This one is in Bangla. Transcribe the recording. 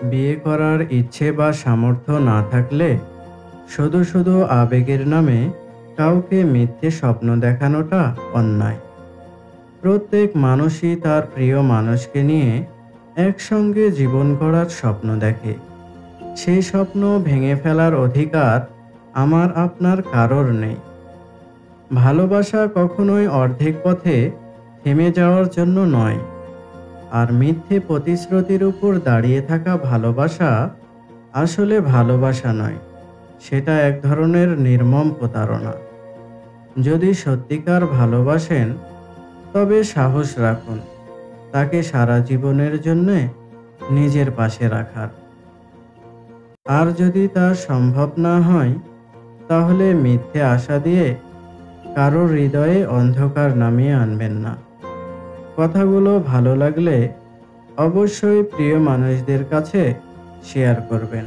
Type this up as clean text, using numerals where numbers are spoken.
বিয়ে করার ইচ্ছে বা সামর্থ্য না থাকলে শুধু শুধু আবেগের নামে কাউকে মিথ্যে স্বপ্ন দেখানোটা অন্যায়। প্রত্যেক মানুষই তার প্রিয় মানুষকে নিয়ে একসঙ্গে জীবন গড়ার স্বপ্ন দেখে। সেই স্বপ্ন ভেঙে ফেলার অধিকার আমার আপনার কারোর নেই। ভালোবাসা কখনোই অর্ধেক পথে থেমে যাওয়ার জন্য নয়। আর মিথ্যে প্রতিশ্রুতির উপর দাঁড়িয়ে থাকা ভালোবাসা আসলে ভালোবাসা নয়, সেটা এক ধরনের নির্মম প্রতারণা। যদি সত্যিকার ভালোবাসেন তবে সাহস রাখুন তাকে সারা জীবনের জন্য নিজের পাশে রাখার। আর যদি তা সম্ভব না হয় তাহলে মিথ্যে আশা দিয়ে কারোর হৃদয়ে অন্ধকার নামিয়ে আনবেন না। কথাগুলো ভালো লাগলে অবশ্যই প্রিয় মানুষদের কাছে শেয়ার করবেন।